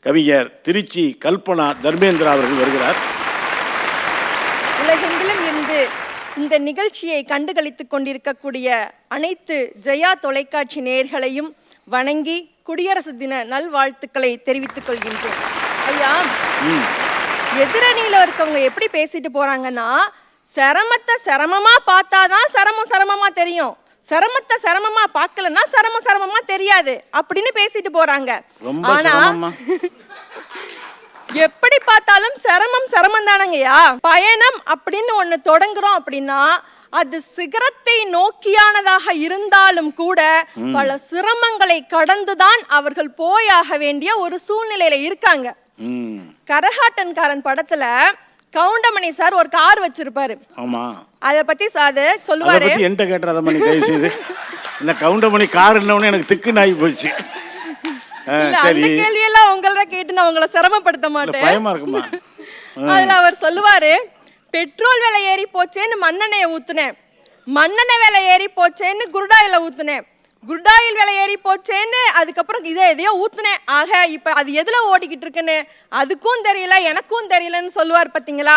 கவிஞர் திருச்சி கல்பனா தர்மேந்திரா அவர்கள் வருகிறார். உலகெங்கிலும் இருந்து இந்த நிகழ்ச்சியை கண்டுகளித்துக் கொண்டிருக்கக்கூடிய அனைத்து ஜெயா தொலைக்காட்சி நேயர்களையும் வணங்கி குடியரசு தின நல்வாழ்த்துக்களை தெரிவித்துக் கொள்கின்றேன். ஐயா, எதிரணியில இருக்கவங்க எப்படி பேசிட்டு போறாங்கன்னா, சிரமத்தை சிரமமா பார்த்தாதான் சிரமமா தெரியும், சிரமத்தை சிரமமா பார்க்கலன்னா சிரமமா தெரியாது அப்படின்னு பேசிட்டு போறாங்க. ஆனா எப்படி பார்த்தாலும் சிரமம் தானங்கய்யா. பயணம் அப்படின்னு ஒண்ணு தொடங்குறோம் அப்படின்னா அது சிகரத்தை நோக்கியானதாக இருந்தாலும் கூட பல சிரமங்களை கடந்துதான் அவர்கள் போயாக வேண்டிய ஒரு சூழ்நிலையில இருக்காங்க. கரகாட்டன்காரன் படத்துல கவுண்டமணி சார் ஒரு கார் வச்சிருப்பாரு. ஆமா, அத பத்தி சொல்லுவாரு. என்கிட்ட கேட்டறத மணி தயவு செய்து இந்த கவுண்டமணி கார் என்னன்னு எனக்கு திக்குன்னு ஆகி போச்சு. அந்த கேள்வியெல்லாம் உங்கள கேட்டு நான் உங்களை சிரமப்படுத்த மாட்டேன், பயமா இருக்குமா? அதுல அவர் சொல்லுவாரு, பெட்ரோல் விலை ஏறி போச்சேன்னு மண்ணெண்ணெயை ஊத்துனேன், மண்ணெண்ணெய் விலை ஏறி போச்சேன்னு குருடாயில ஊத்துனேன், குருடாயில் விலை ஏறி போச்சேன்னு அதுக்கப்புறம் எதையோ ஊத்துனேன். ஆக இப்ப அது எதுல ஓடிக்கிட்டு இருக்குன்னு அதுக்கும் தெரியல எனக்கும் தெரியலன்னு சொல்லுவார் பாத்தீங்களா.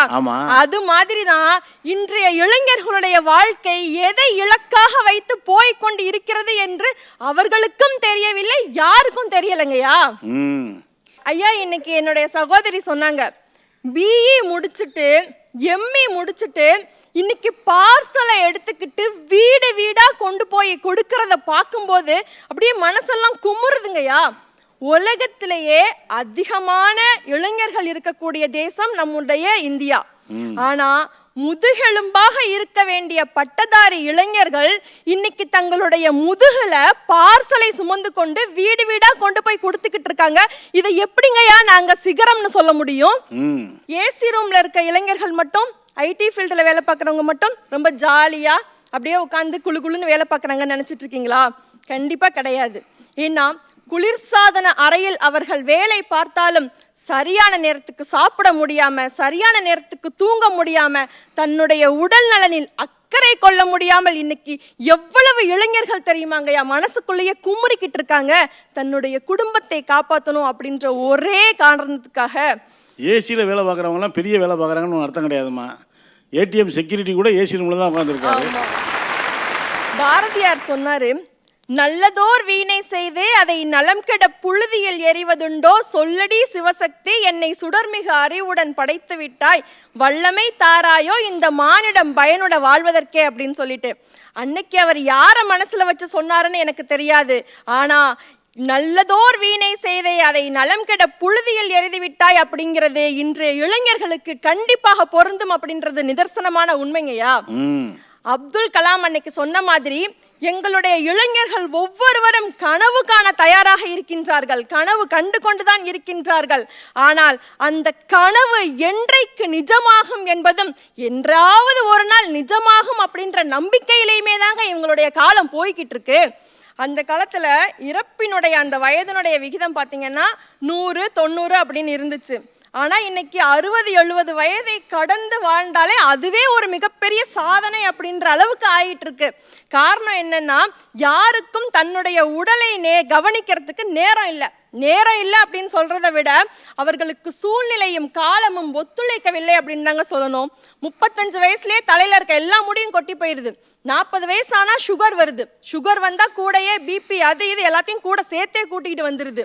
அது மாதிரிதான் இன்றைய இளைஞர்களுடைய வாழ்க்கை எதை இலக்காக வைத்து போய்கொண்டு இருக்கிறது என்று அவர்களுக்கும் தெரியவில்லை, யாருக்கும் தெரியலங்கய்யா. ஐயா, இன்னைக்கு என்னுடைய சகோதரி சொன்னாங்க, பிஇ முடிச்சுட்டு எம்இ முடிச்சுட்டு இன்னைக்கு பார்சலை எடுத்துக்கிட்டு வீடு வீடா கொண்டு போய் கொடுக்கறத பார்க்கும்போது அப்படியே மனசெல்லாம் குமுறுதுங்கய்யா. உலகத்திலேயே அதிகமான இளைஞர்கள் இருக்கக்கூடிய தேசம் நம்முடைய இந்தியா. ஆனா முதுகெலும்பாக இருக்க வேண்டிய பட்டதாரி இளைஞர்கள் இன்னைக்கு தங்களுடைய முதுகுல பார்சலை சுமந்து கொண்டு வீடு வீடா கொண்டு போய் கொடுத்துக்கிட்டு இருக்காங்க. இதை எப்படிங்கய்யா நாங்க சிகரம்னு சொல்ல முடியும்? ஏசி ரூம்ல இருக்க இளைஞர்கள் மட்டும், ஐடி ஃபீல்டுல வேலை பார்க்குறவங்க மட்டும் ரொம்ப ஜாலியா அப்படியே உட்காந்து குழுன்னு வேலை பார்க்குறாங்கன்னு நினைச்சிட்டு இருக்கீங்களா? கண்டிப்பா கிடையாது. ஏன்னா குளிர்சாதன அறையில் அவர்கள் வேலை பார்த்தாலும் சரியான நேரத்துக்கு சாப்பிட முடியாம, சரியான நேரத்துக்கு தூங்க முடியாம, தன்னுடைய உடல் நலனில் அக்கறை கொள்ள முடியாமல் இன்னைக்கு எவ்வளவு இளைஞர்கள் தெரியுமாங்கய்யா மனசுக்குள்ளேயே குமுறிக்கிட்டு இருக்காங்க, தன்னுடைய குடும்பத்தை காப்பாற்றணும் அப்படின்ற ஒரே காரணத்துக்காக. ஏசியில் வேலை பார்க்குறவங்கலாம் பெரிய வேலை பார்க்குறாங்கன்னு அர்த்தம் கிடையாதுமா. ஏடிஎம் செக்யூரிட்டி கூட ஏசி ரூமில் தான் உட்காந்துருக்காரு. பாரதியார் சொன்னாரு, நல்லதோர் வீணை செய்தே அதை நலம் கெட புழுதியில் எறிவதுண்டோ, சொல்லடி சிவசக்தி என்னை சுடர்மிகு அறிவுடன் படைத்து விட்டாய், வல்லமை தாராயோ இந்த மானிடம் பயனுட வாழ்வதற்கே அப்படின்னு சொல்லிட்டு. அன்னைக்கு அவர் யார மனசுல வச்சு சொன்னாருன்னு எனக்கு தெரியாது. ஆனா நல்லதோர் வீணை செய்தே அதை நலம் கெட புழுதியில் எறிந்து விட்டாய் அப்படிங்கிறது இன்றைய இளைஞர்களுக்கு கண்டிப்பாக பொருந்தும் அப்படின்றது நிதர்சனமான உண்மைங்கய்யா. அப்துல் கலாம் அன்னைக்கு சொன்ன மாதிரி எங்களுடைய இளைஞர்கள் ஒவ்வொருவரும் கனவு காண தயாராக இருக்கின்றார்கள், கனவு கண்டு கொண்டுதான் இருக்கின்றார்கள். ஆனால் அந்த கனவு என்றைக்கு நிஜமாகும் என்பதும் என்றாவது ஒரு நாள் நிஜமாகும் அப்படின்ற நம்பிக்கையிலேயுமே தாங்க இவங்களுடைய காலம் போய்கிட்டு இருக்கு. அந்த காலத்துல இறப்பினுடைய அந்த வயதினுடைய விகிதம் பார்த்தீங்கன்னா 100, 90 அப்படின்னு இருந்துச்சு. ஆனா இன்னைக்கு 60, 70 வயதை கடந்து வாழ்ந்தாலே அதுவே ஒரு மிகப்பெரிய சாதனை அப்படின்ற அளவுக்கு ஆயிட்டு இருக்கு. காரணம் என்னன்னா, யாருக்கும் தன்னுடைய உடலை கவனிக்கிறதுக்கு நேரம் இல்லை அப்படின்னு சொல்றதை விட அவர்களுக்கு சூழ்நிலையும் காலமும் ஒத்துழைக்கவில்லை அப்படின்னு தாங்க சொல்லணும். 35 வயசுலயே தலையில இருக்க எல்லா முடியும் கொட்டி போயிருது. 40 வயசு ஆனா சுகர் வருது, சுகர் வந்தா கூடயே பிபி அது இது எல்லாத்தையும் கூட சேர்த்தே கூட்டிகிட்டு வந்துருது.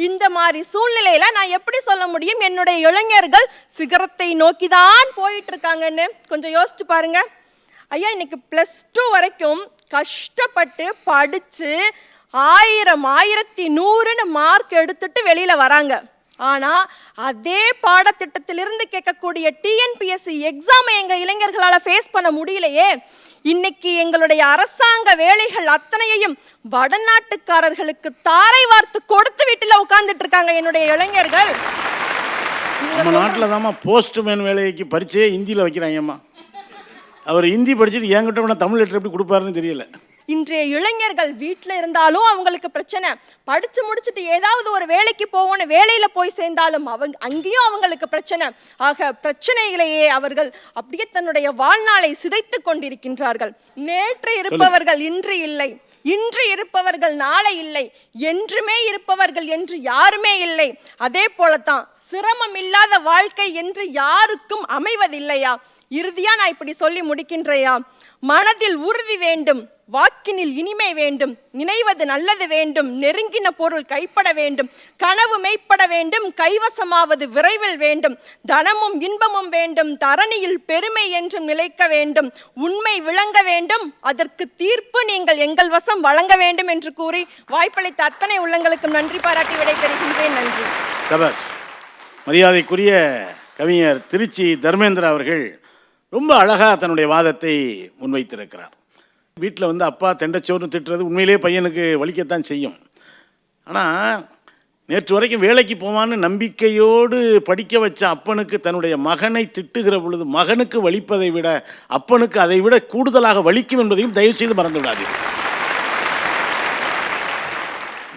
இந்த மாதிரி சூழ்நிலையில நான் எப்படி சொல்ல முடியும் என்னுடைய இளைஞர்கள் சிகரத்தை நோக்கிதான் போயிட்டு இருக்காங்கன்னு? கொஞ்சம் யோசிச்சு பாருங்க ஐயா. இன்னைக்கு +2 வரைக்கும் கஷ்டப்பட்டு படிச்சு 1000, 1100 மார்க் எடுத்துட்டு வெளியில வராங்க. ஆனா அதே பாடத்திட்டத்திலிருந்து கேட்கக்கூடிய டிஎன்பிஎஸ்சி எக்ஸாமை எங்க இளைஞர்களால ஃபேஸ் பண்ண முடியலையே. இன்னைக்கு எங்களுடைய அரசாங்க வேலைகள் அத்தனையையும் வடநாட்டுக்காரர்களுக்கு தாரை வார்த்து கொடுத்து வீட்டுல உட்கார்ந்துட்டு இருக்காங்க என்னுடைய இளைஞர்கள். நம்ம நாட்டில் தாம்மா போஸ்ட்மேன் வேலைக்கு பரிச்சையே ஹிந்தியில் வைக்கிறாங்கம்மா. அவர் ஹிந்தி படிச்சுட்டு என்கிட்ட வேணா தமிழ் லெட்டர் எப்படி கொடுப்பாருன்னு தெரியல. இன்றைய இளைஞர்கள் வீட்டில் இருந்தாலும் அவங்களுக்கு பிரச்சனை, படிச்சு முடிச்சுட்டு ஏதாவது ஒரு வேலைக்கு போகணும், வேலையில போய் சேர்ந்தாலும் அங்கேயும் அவங்களுக்கு பிரச்சனை. ஆக பிரச்சனைகளையே அவர்கள் அப்படியே தன்னுடைய வாழ்நாளை சிதைத்து கொண்டிருக்கின்றார்கள். நேற்று இருப்பவர்கள் இன்று இல்லை, இன்று இருப்பவர்கள் நாளை இல்லை, என்றுமே இருப்பவர்கள் என்று யாருமே இல்லை. அதே போலத்தான் சிரமம் இல்லாத வாழ்க்கை என்று யாருக்கும் அமைவதில்லையா. இறுதியா நான் இப்படி சொல்லி முடிக்கின்றையா, மனதில் உறுதி வேண்டும், வாக்கினில் இனிமை வேண்டும், நினைவது நல்லது வேண்டும், நெருங்கின பொருள் கைப்பட வேண்டும், கனவு மெய்ப்பட வேண்டும், கைவசமாவது விரைவில் வேண்டும், தனமும் இன்பமும் வேண்டும், தரணியில் பெருமை என்றும் நிலைக்க வேண்டும், உண்மை விளங்க வேண்டும், அதற்கு தீர்ப்பு நீங்கள் எங்கள் வசம் வழங்க வேண்டும் என்று கூறி வாய்ப்பளித்த அத்தனை உள்ளங்களுக்கும் நன்றி பாராட்டி விடைபெறுகின்றேன். நன்றி. சபாஷ். மரியாதைக்குரிய கவிஞர் திருச்சி தர்மேந்திரா அவர்கள் ரொம்ப அழகாக தன்னுடைய வாதத்தை முன்வைத்திருக்கிறார். வீட்டில் அப்பா தெண்டச்சோறுன்னு திட்டுறது உண்மையிலேயே பையனுக்கு வலிக்கத்தான் செய்யும். ஆனால் நேற்று வரைக்கும் வேலைக்கு போவான்னு நம்பிக்கையோடு படிக்க வச்ச அப்பனுக்கு தன்னுடைய மகனை திட்டுகிற பொழுது மகனுக்கு வலிப்பதை விட அப்பனுக்கு அதை விட கூடுதலாக வலிக்கும் என்பதையும் தயவு செய்து மறந்து விடாதீர்கள்.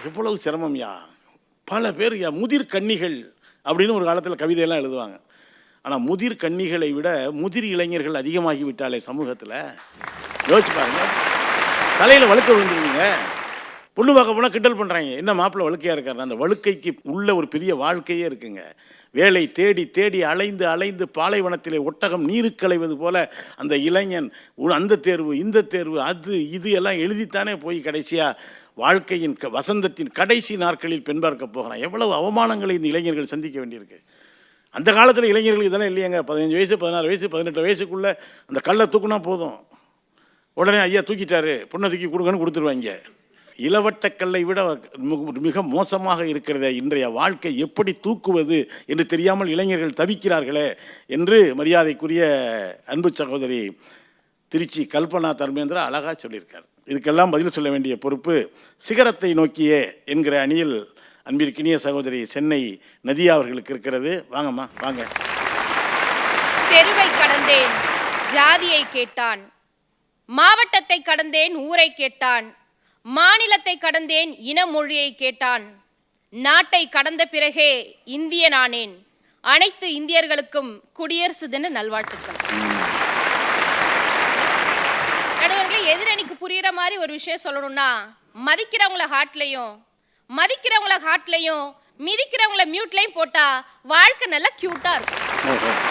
எவ்வளவு சிரமம்யா. பல பேர் முதிர் கன்னிகள் அப்படின்னு ஒரு காலத்தில் கவிதையெல்லாம் எழுதுவாங்க. ஆனால் முதிர் கன்னிகளை விட முதிர் இளைஞர்கள் அதிகமாகி விட்டாலே சமூகத்தில். யோசிச்சு பாருங்க, தலையில் வழுக்க விழுந்துருவீங்க. பொண்ணு பார்க்க போனால் கிண்டல் பண்ணுறாங்க, என்ன மாப்பிள்ளை வழுக்கையாக இருக்காரு. அந்த வழுக்கைக்கு உள்ள ஒரு பெரிய வாழ்க்கையே இருக்குங்க. வேலை தேடி தேடி அலைந்து அலைந்து பாலைவனத்திலே ஒட்டகம் நீருக்கு அலைவது போல அந்த இளைஞன் அந்த தேர்வு இந்த தேர்வு அது இது எல்லாம் எழுதித்தானே போய் கடைசியாக வாழ்க்கையின் வசந்தத்தின் கடைசி நாட்களில் பெண் பார்க்க போகிறான். எவ்வளவு அவமானங்களை இந்த இளைஞர்கள் சந்திக்க வேண்டியிருக்கு. அந்த காலத்தில் இளைஞர்களுக்கு இதெல்லாம் இல்லையாங்க. 15 வயசு 16 வயசு 18 வயசுக்குள்ளே அந்த கல்லை தூக்குனா போதும், உடனே ஐயா தூக்கிட்டாரு பொண்ணை தூக்கி கொடுங்கன்னு கொடுத்துருவாங்க. இளவட்டக்கல்லை விட மிக மோசமாக இருக்கிறத இன்றைய வாழ்க்கை எப்படி தூக்குவது என்று தெரியாமல் இளைஞர்கள் தவிக்கிறார்களே என்று மரியாதைக்குரிய அன்பு சகோதரி திருச்சி கல்பனா தர்மேந்திரா அழகாக சொல்லியிருக்கார். இதுக்கெல்லாம் பதில் சொல்ல வேண்டிய பொறுப்பு சிகரத்தை நோக்கியே என்கிற அணியில் அன்பிற்கினிய சகோதரி சென்னை நதியா அவர்களுக்கு இருக்கிறது. வாங்கம்மா வாங்க. தெருவை கடந்தேன், ஜாதியை கேட்டான், மாவட்டத்தை கடந்தேன், ஊரை கேட்டான், மாநிலத்தை கடந்தேன், இன மொழியை கேட்டான், நாட்டை கடந்த பிறகே இந்தியனானேன், அனைத்து இந்தியர்களுக்கும் குடியரசு தின நல்வாழ்த்துக்கள். நடுவர்களே, எதிரணிக்கு புரியுற மாதிரி ஒரு விஷயம் சொல்லணும்னா, மதிக்கிறவங்கள ஹார்ட்லையும் மிதிக்கிறவங்கள மியூட்லையும் போட்டா வாழ்க்கை நல்லா கியூட்டா இருக்கும்.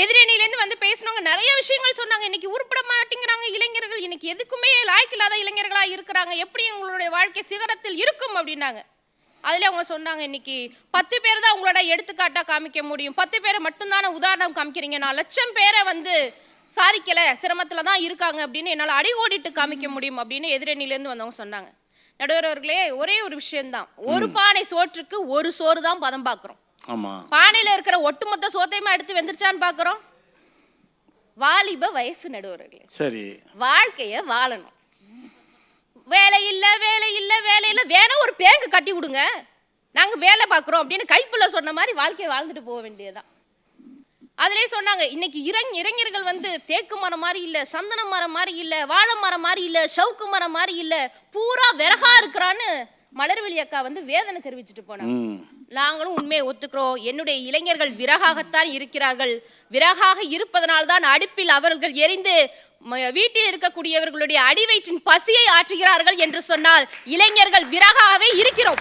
எதிரணியிலேருந்து பேசினவங்க நிறைய விஷயங்கள் சொன்னாங்க. இன்னைக்கு உருப்பட மாட்டேங்கிறாங்க இளைஞர்கள், இன்னைக்கு எதுக்குமே லாய்க்கில்லாத இளைஞர்களா இருக்கிறாங்க, எப்படி உங்களுடைய வாழ்க்கை சிகரத்தில் இருக்கும் அப்படின்னாங்க. அதுல அவங்க சொன்னாங்க, இன்னைக்கு 10 பேர் தான் உங்களோட எடுத்துக்காட்டா காமிக்க முடியும், 10 பேரை மட்டும்தான உதாரணம் காமிக்கிறீங்க, நான் 1,00,000 பேரை சாதிக்கல சிரமத்துல தான் இருக்காங்க அப்படின்னு என்னால் அடிகோடிட்டு காமிக்க முடியும் அப்படின்னு எதிரணியிலேருந்து வந்தவங்க சொன்னாங்க. நடுவர்களே, ஒரே ஒரு விஷயம்தான், ஒரு பானை சோற்றுக்கு ஒரு சோறு தான் பதம் பார்க்குறோம். பானையில இருக்கிற ஒட்டுமொத்த சோத்தையுமா எடுத்து வெந்துருச்சான்னு பார்க்குறோம். வாலிப வயசு நடுவர்களே, சரி வாழ்க்கைய வாழணும். வேலை இல்லை வேணா ஒரு பேங்கு கட்டி கொடுங்க, நாங்க வேலை பார்க்குறோம் அப்படின்னு கைப்புள்ள சொன்ன மாதிரி வாழ்க்கையை வாழ்ந்துட்டு போக வேண்டியதுதான். அதிலே சொன்னாங்க, இன்னைக்கு இளைஞர்கள் தேக்கு மரம் மாதிரி இல்லை, சந்தன மரம் மாதிரி இல்லை, வாழை மரம் மாதிரி இல்லை, சவுக்கு மரம் மாதிரி இல்லை, பூரா விறகா இருக்கிறான்னு மலர்விழி அக்கா வேதனை தெரிவிச்சுட்டு போனாங்க. நாங்களும் உண்மையை ஒத்துக்கிறோம். என்னுடைய இளைஞர்கள் விறகாகத்தான் இருக்கிறார்கள். விறகாக இருப்பதனால்தான் அடுப்பில் அவர்கள் எரிந்து வீட்டில் இருக்கக்கூடியவர்களுடைய அடிவயிற்றின் பசியை ஆற்றுகிறார்கள் என்று சொன்னால் இளைஞர்கள் விறகாகவே இருக்கிறோம்.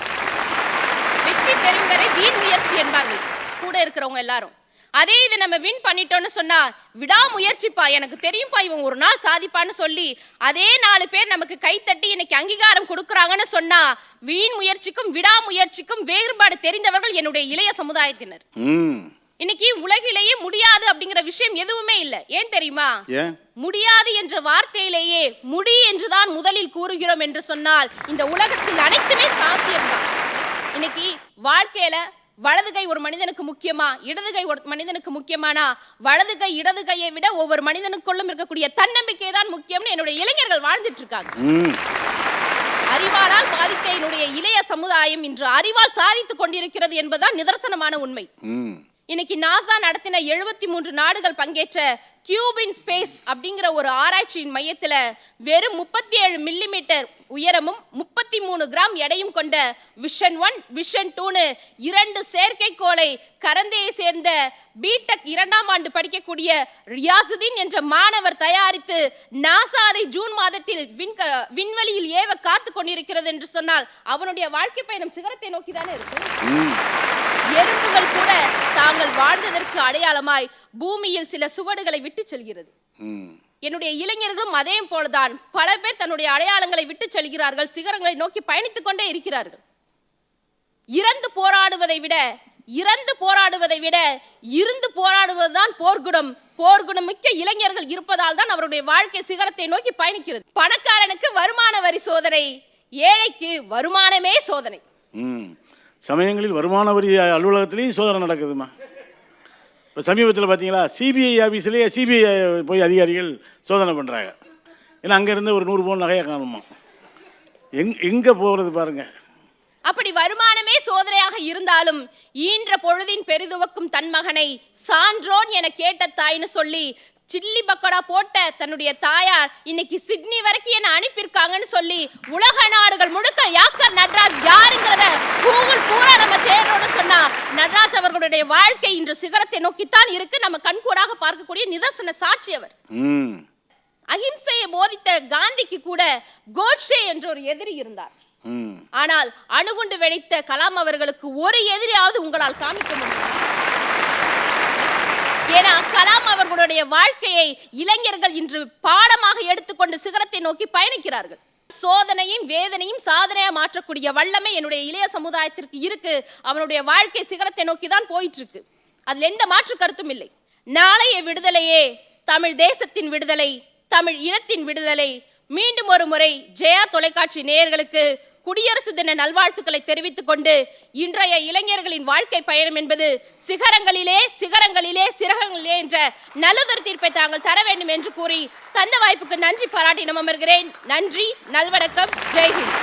வெற்றி பெறும் வரை வீண் முயற்சி என்பார்கள் கூட இருக்கிறவங்க எல்லாரும். அதே இது நம்ம வின் பண்ணிட்டோம்னு சொன்னா, விடாமுயற்சிப்பா, எனக்கு தெரியும்பா இவன் ஒரு நாள் சாதிப்பான்னு சொல்லி அதே 4 பேர் நமக்கு கைத்தட்டி இன்னைக்கு அங்கீகாரம் கொடுக்குறாங்கன்னு சொன்னா, வீண் முயற்சிக்கும் விடாமுயற்சிக்கும் வேறுபாடு தெரிந்தவர்கள் என்னுடைய இளைய சமுதாயத்தினர். இன்னைக்கு உலகிலேயே முடியாது அப்படிங்கிற விஷயம் எதுவுமே இல்லை. ஏன் தெரியுமா? முடியாது என்ற வார்த்தையிலேயே முடி என்றுதான் முதலில் கூறுகிறோம் என்று சொன்னால் இந்த உலகத்தில் அனைத்துமே சாத்தியம்தான். இன்னைக்கு வாழ்க்கையில வலது கை ஒரு மனிதனுக்கு முக்கியமா, இடது கை ஒரு மனிதனுக்கு முக்கியமானா, வலது கை இடது கையை விட ஒவ்வொரு மனிதனுக்குள்ளும் இருக்கக்கூடிய தன்னம்பிக்கை தான் முக்கியம்னு என்னுடைய இளைஞர்கள் வாழ்ந்துட்டு இருக்காங்க. அறிவாளால் பாதித்த என்னுடைய இளைய சமுதாயம் இன்று அறிவால் சாதித்துக் கொண்டிருக்கிறது என்பதுதான் நிதர்சனமான உண்மை. இன்னைக்கு நாசா நடத்தின 73 நாடுகள் பங்கேற்ற கியூபின் ஸ்பேஸ் அப்படிங்கிற ஒரு ஆராய்ச்சியின் மையத்துல வெறும் 37 மில்லிமீட்டர் உயரமும் 33 கிராம் எடையும் கொண்ட விஷன் 1 விஷன் 2 2 செயற்கைக்கோளை கரந்தையை சேர்ந்த பிடெக் 2ஆம் ஆண்டு படிக்கக்கூடிய ரியாசுதீன் என்ற மாணவர் தயாரித்து நாசா அதை ஜூன் மாதத்தில் விண்வெளியில் ஏவ காத்து கொண்டிருக்கிறது என்று சொன்னால் அவனுடைய வாழ்க்கை பயணம் சிகரத்தை நோக்கி தானே இருக்கு. எறும்புகள் கூட தாங்கள் வாழ்ந்ததற்கு அடையாளமாய் பூமியில் சில சுவடுகளை விட்டு செல்கிறது. என்னுடைய இளைஞர்களும் அதே போலதான் பல பேர் தன்னுடைய அடையாளங்களை விட்டு செல்கிறார்கள், சிகரங்களை நோக்கி பயணித்துக் கொண்டே இருக்கிறார்கள். இறந்து போராடுவதை விட இருந்து போராடுவதுதான் போர்க்குணம். போர்க்குணமிக்க இளைஞர்கள் இருப்பதால் தான் அவருடைய வாழ்க்கை சிகரத்தை நோக்கி பயணிக்கிறது. பணக்காரனுக்கு வருமான வரி சோதனை, ஏழைக்கு வருமானமே சோதனை. சமயங்களில் வருமான வரி அலுவலகத்திலையும் சோதனை நடக்குதுமா. இப்போ சமீபத்தில் பார்த்தீங்களா, சிபிஐ ஆஃபீஸ்லேயே சிபிஐ போய் அதிகாரிகள் சோதனை பண்ணுறாங்க. ஏன்னா அங்கேருந்து ஒரு 100 பவுன் நகையை காணுமா. எங்கே போகிறது பாருங்க. அப்படி வருமானமே சோதனையாக இருந்தாலும் ஈன்ற பொழுதின் பெரிதுவக்கும் தன் மகனை சான்றோன் என கேட்ட தாய்னு சொல்லி சில்லி பக்கோடா போட்ட தன்னுடைய தாயார் இன்னைக்கு சிட்னி வரைக்கும் என்ன அனுப்பியிருக்காங்கன்னு சொல்லி உலக நாடுகள் முழுக்க யாக்கர் நட்ராஜ் யாருங்கிறத கூகுள் பூரா நம்ம தேடுறோம்னு சொன்னா நட்ராஜ் அவர்களுடைய வாழ்க்கை இன்று சிகரத்தை நோக்கித்தான் இருக்கு. நம்ம கண்கூடாக பார்க்கக்கூடிய நிதர்சன சாட்சி அவர். அஹிம்சையை போதித்த காந்திக்கு கூட கோட்சே என்ற ஒரு எதிரி இருந்தார். ஆனால் அணுகுண்டு வெடித்த கலாம் அவர்களுக்கு ஒரு எதிரியாவது உங்களால் காமிக்க முடியும். ஏன்னா கலாம் அவர்களுடைய வாழ்க்கையை இளைஞர்கள் இன்று பாடமாக எடுத்துக்கொண்டு சிகரத்தை நோக்கி பயணிக்கிறார்கள். சோதனையும் வேதனையும் சாதனையா மாற்றக்கூடிய வல்லமை என்னுடைய இளைய சமுதாயத்திற்கு இருக்கு. அவனுடைய வாழ்க்கை சிகரத்தை நோக்கி தான் போயிட்டு இருக்கு. அதுல எந்த மாற்று கருத்தும் இல்லை. நாளைய விடுதலையே தமிழ் தேசத்தின் விடுதலை, தமிழ் இனத்தின் விடுதலை. மீண்டும் ஒரு முறை ஜெயா தொலைக்காட்சி நேயர்களுக்கு குடியரசு தின நல்வாழ்த்துக்களை தெரிவித்துக் கொண்டு இன்றைய இளைஞர்களின் வாழ்க்கை பயணம் என்பது சிகரங்களிலே சிறகங்களிலே என்ற நல்லதொரு தீர்ப்பை தாங்கள் தர வேண்டும் என்று கூறி தந்த வாய்ப்புக்கு நன்றி பாராட்டி அமர்கிறேன். நன்றி, நல்வணக்கம், ஜெய்ஹிந்த்.